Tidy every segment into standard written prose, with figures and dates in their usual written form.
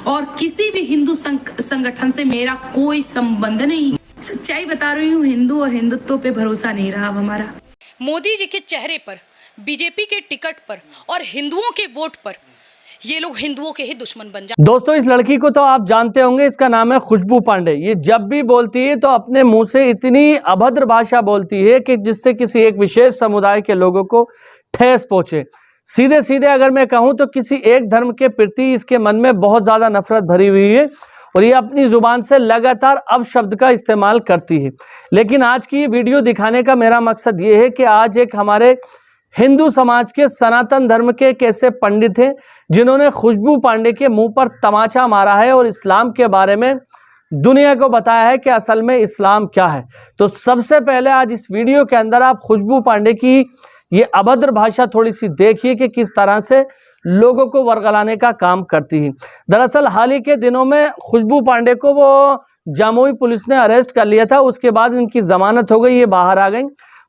मोदी जी के चेहरे पर, बीजेपी के टिकट पर और हिंदुओं के वोट पर ये लोग हिंदुओं के ही दुश्मन बन जाते। दोस्तों, इस लड़की को तो आप जानते होंगे, इसका नाम है खुशबू पांडे। ये जब भी बोलती है तो अपने मुंह से इतनी अभद्र भाषा बोलती है कि जिससे किसी एक विशेष समुदाय के लोगों को ठेस पहुंचे। सीधे सीधे अगर मैं कहूं तो किसी एक धर्म के प्रति इसके मन में बहुत ज्यादा नफरत भरी हुई है और ये अपनी जुबान से लगातार अपशब्द का इस्तेमाल करती है। लेकिन आज की ये वीडियो दिखाने का मेरा मकसद ये है कि आज एक हमारे हिंदू समाज के सनातन धर्म के एक ऐसे पंडित हैं जिन्होंने खुशबू पांडे के मुंह पर तमाचा मारा है और इस्लाम के बारे में दुनिया को बताया है कि असल में इस्लाम क्या है। तो सबसे पहले आज इस वीडियो के अंदर आप खुशबू पांडे की ये अभद्र भाषा थोड़ी सी देखिए कि किस तरह से लोगों को वर्गलाने का काम करती है। दरअसल हाल ही के दिनों में खुशबू पांडे को वो जमुई पुलिस ने अरेस्ट कर लिया था। उसके बाद इनकी जमानत हो गई, ये बाहर आ गई।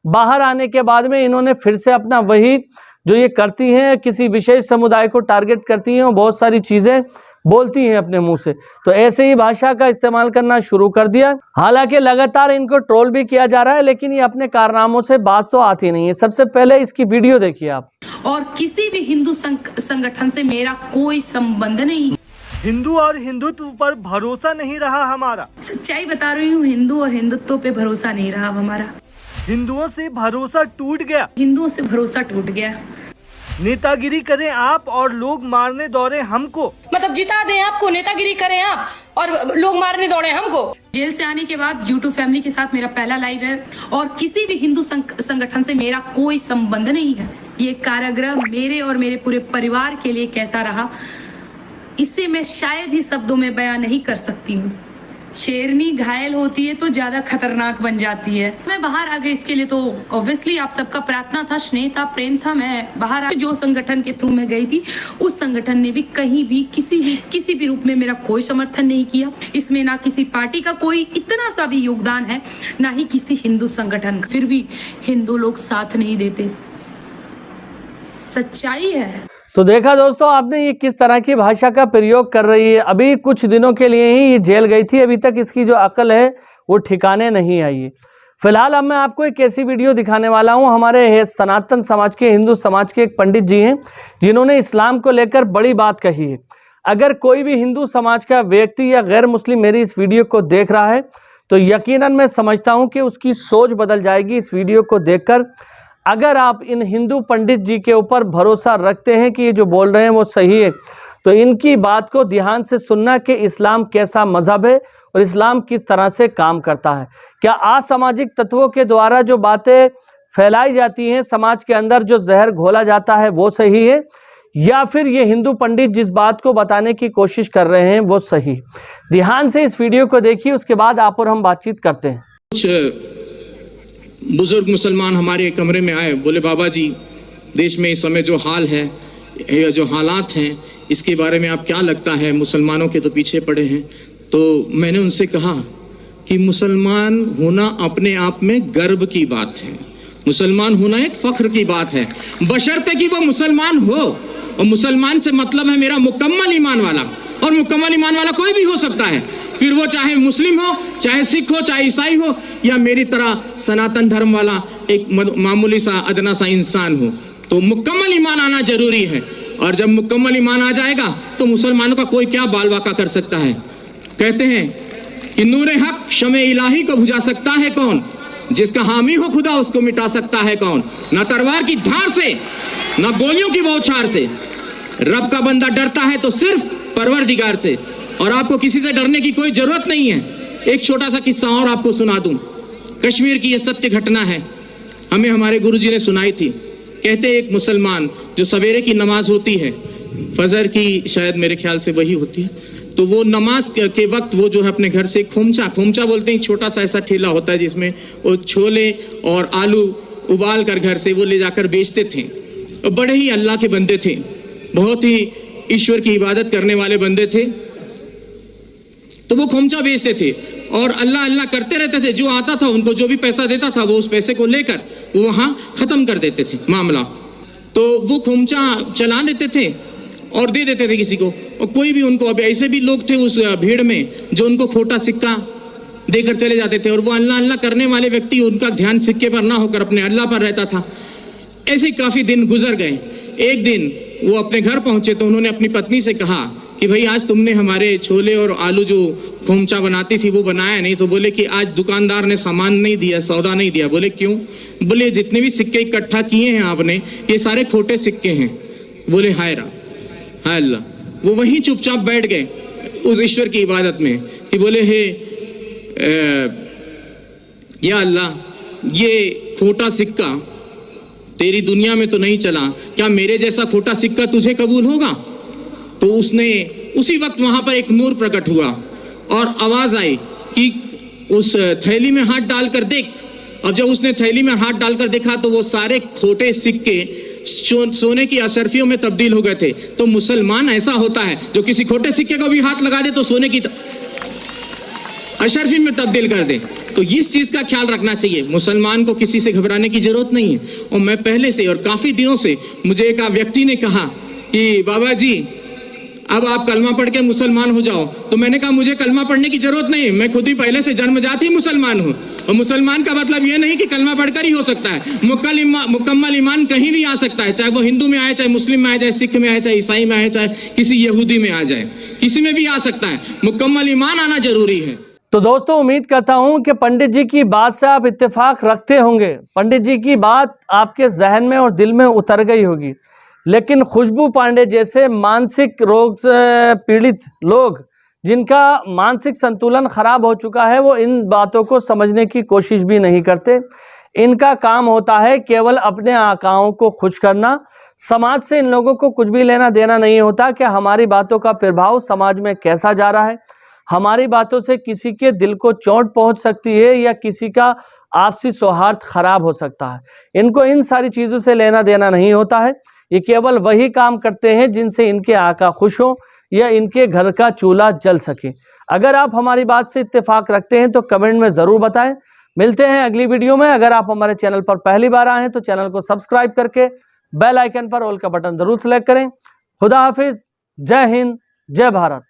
बाहर आने के बाद में इन्होंने फिर से अपना वही जो ये करती हैं, किसी विशेष समुदाय को टारगेट करती हैं और बहुत सारी चीजें बोलती हैं अपने मुंह से, तो ऐसे ही भाषा का इस्तेमाल करना शुरू कर दिया। हालांकि लगातार इनको ट्रोल भी किया जा रहा है, लेकिन ये अपने कारनामों से बाज तो आती नहीं है। सबसे पहले इसकी वीडियो देखिए आप। और किसी भी हिंदू संगठन से मेरा कोई संबंध नहीं। हिंदू और हिंदुत्व पर भरोसा नहीं रहा हमारा। सच्चाई बता रही हूँ, हिंदू और हिंदुत्व पे भरोसा नहीं रहा अब हमारा। हिंदुओं से भरोसा टूट गया। हिंदुओं से भरोसा टूट गया। नेतागिरी करें आप और लोग मारने दौड़े हमको। मतलब जिता दें आपको, नेतागिरी करें आप और लोग मारने दौड़े हमको। जेल से आने के बाद यूट्यूब फैमिली के साथ मेरा पहला लाइव है और किसी भी हिंदू संगठन से मेरा कोई संबंध नहीं है। ये कारागृह मेरे और मेरे पूरे परिवार के लिए कैसा रहा, इसे मैं शायद ही शब्दों में बयां नहीं कर सकती हूँ। शेरनी घायल होती है तो ज्यादा खतरनाक बन जाती है। मैं बाहर आ गई, इसके लिए तो ऑब्वियसली आप सबका प्रार्थना था, स्नेह था, प्रेम था। मैं बाहर आ, जो संगठन के थ्रू मैं गई थी उस संगठन ने भी कहीं भी किसी भी रूप में मेरा कोई समर्थन नहीं किया। इसमें ना किसी पार्टी का कोई इतना सा भी योगदान है, ना ही किसी हिंदू संगठन का। फिर भी हिंदू लोग साथ नहीं देते, सच्चाई है। तो देखा दोस्तों आपने, ये किस तरह की भाषा का प्रयोग कर रही है। अभी कुछ दिनों के लिए ही ये जेल गई थी, अभी तक इसकी जो अकल है वो ठिकाने नहीं आई है। फिलहाल अब मैं आपको एक ऐसी वीडियो दिखाने वाला हूं। हमारे सनातन समाज के, हिंदू समाज के एक पंडित जी हैं जिन्होंने इस्लाम को लेकर बड़ी बात कही है। अगर कोई भी हिंदू समाज का व्यक्ति या गैर मुस्लिम मेरी इस वीडियो को देख रहा है तो यकीनन मैं समझता हूँ कि उसकी सोच बदल जाएगी इस वीडियो को देखकर। अगर आप इन हिंदू पंडित जी के ऊपर भरोसा रखते हैं कि ये जो बोल रहे हैं वो सही है, तो इनकी बात को ध्यान से सुनना कि इस्लाम कैसा मजहब है और इस्लाम किस तरह से काम करता है। क्या असामाजिक तत्वों के द्वारा जो बातें फैलाई जाती हैं, समाज के अंदर जो जहर घोला जाता है वो सही है, या फिर ये हिंदू पंडित जिस बात को बताने की कोशिश कर रहे हैं वो सही? ध्यान से इस वीडियो को देखिए, उसके बाद आप और हम बातचीत करते हैं। कुछ बुजुर्ग मुसलमान हमारे कमरे में आए, बोले बाबा जी, देश में इस समय जो हाल है, जो हालात हैं, इसके बारे में आप क्या लगता है? मुसलमानों के तो पीछे पड़े हैं। तो मैंने उनसे कहा कि मुसलमान होना अपने आप में गर्व की बात है, मुसलमान होना एक फख्र की बात है, बशर्ते कि वो मुसलमान हो। और मुसलमान से मतलब है मेरा मुकम्मल ईमान वाला, और मुकम्मल ईमान वाला कोई भी हो सकता है, फिर वो चाहे मुस्लिम हो, चाहे सिख हो, चाहे ईसाई हो, या मेरी तरह सनातन धर्म वाला एक मामूली सा अदना सा इंसान हो। तो मुकम्मल ईमान आना जरूरी है, और जब मुकम्मल ईमान आ जाएगा तो मुसलमानों का कोई क्या बाल वाका कर सकता है। कहते हैं कि नूरे हक शमे इलाही को बुझा सकता है कौन, जिसका हामी हो खुदा उसको मिटा सकता है कौन। ना तलवार की धार से, ना गोलियों की बौछार से रब का बंदा डरता है तो सिर्फ परवरदिगार से, और आपको किसी से डरने की कोई जरूरत नहीं है। एक छोटा सा किस्सा और आपको सुना दूं। कश्मीर की यह सत्य घटना है, हमें हमारे गुरुजी ने सुनाई थी। कहते एक मुसलमान, जो सवेरे की नमाज होती है, फजर की शायद मेरे ख्याल से वही होती है, तो वो नमाज के वक्त वो जो है अपने घर से खोमचा बोलते हैं, छोटा सा ऐसा ठेला होता है जिसमें वो छोले और आलू उबाल कर घर से वो ले जाकर बेचते थे। और बड़े ही अल्लाह के बंदे थे, बहुत ही ईश्वर की इबादत करने वाले बंदे थे। तो वो खोमचा बेचते थे और अल्लाह अल्लाह करते रहते थे। जो आता था उनको जो भी पैसा देता था वो उस पैसे को लेकर वो वहाँ खत्म कर देते थे मामला। तो वो खोमचा चला लेते थे और दे देते थे किसी को, और कोई भी उनको, अब ऐसे भी लोग थे उस भीड़ में जो उनको खोटा सिक्का देकर चले जाते थे, और वो अल्लाह अल्लाह करने वाले व्यक्ति, उनका ध्यान सिक्के पर ना होकर अपने अल्लाह पर रहता था। ऐसे काफी दिन गुजर गए। एक दिन वो अपने घर पहुंचे तो उन्होंने अपनी पत्नी से कहा कि भाई आज तुमने हमारे छोले और आलू जो खोमचा बनाती थी वो बनाया नहीं। तो बोले कि आज दुकानदार ने सामान नहीं दिया, सौदा नहीं दिया। बोले क्यों? बोले जितने भी सिक्के इकट्ठा किए हैं आपने, ये सारे खोटे सिक्के हैं। बोले हाय अल्लाह। वो वहीं चुपचाप बैठ गए उस ईश्वर की इबादत में कि बोले हे या अल्लाह, ये खोटा सिक्का तेरी दुनिया में तो नहीं चला, क्या मेरे जैसा खोटा सिक्का तुझे कबूल होगा? तो उसने उसी वक्त वहां पर एक नूर प्रकट हुआ और आवाज आई कि उस थैली में हाथ डालकर देख। और जब उसने थैली में हाथ डालकर देखा तो वो सारे खोटे सिक्के सोने की अशर्फियों में तब्दील हो गए थे। तो मुसलमान ऐसा होता है जो किसी खोटे सिक्के को भी हाथ लगा दे तो सोने की अशर्फी में तब्दील कर दे। तो इस चीज का ख्याल रखना चाहिए। मुसलमान को किसी से घबराने की जरूरत नहीं है। और मैं पहले से और काफी दिनों से, मुझे एक व्यक्ति ने कहा कि बाबा जी अब आप कलमा पढ़ के मुसलमान हो जाओ। तो मैंने कहा मुझे कलमा पढ़ने की जरूरत नहीं, मैं खुद ही पहले से जन्मजात ही मुसलमान हूँ। और मुसलमान का मतलब यह नहीं कि कलमा पढ़कर ही हो सकता है। मुकम्मल ईमान कहीं भी आ सकता है, चाहे वो हिंदू में आए, चाहे मुस्लिम में आए, चाहे सिख में आए, चाहे ईसाई में आए, चाहे किसी यहूदी में आ जाए, किसी में भी आ सकता है। मुकम्मल ईमान आना जरूरी है। तो दोस्तों उम्मीद करता हूं कि पंडित जी की बात से आप इत्तेफाक रखते होंगे, पंडित जी की बात आपके जहन में और दिल में उतर गई होगी। लेकिन खुशबू पांडे जैसे मानसिक रोग से पीड़ित लोग, जिनका मानसिक संतुलन खराब हो चुका है, वो इन बातों को समझने की कोशिश भी नहीं करते। इनका काम होता है केवल अपने आकाओं को खुश करना। समाज से इन लोगों को कुछ भी लेना देना नहीं होता कि हमारी बातों का प्रभाव समाज में कैसा जा रहा है, हमारी बातों से किसी के दिल को चोट पहुंच सकती है या किसी का आपसी सौहार्द खराब हो सकता है। इनको इन सारी चीज़ों से लेना देना नहीं होता है। ये केवल वही काम करते हैं जिनसे इनके आका खुश हो या इनके घर का चूल्हा जल सके। अगर आप हमारी बात से इत्तेफाक रखते हैं तो कमेंट में ज़रूर बताएं। मिलते हैं अगली वीडियो में। अगर आप हमारे चैनल पर पहली बार आए हैं तो चैनल को सब्सक्राइब करके बेल आइकन पर ऑल का बटन ज़रूर सेलेक्ट करें। खुदा हाफिज़, जय हिंद, जय भारत।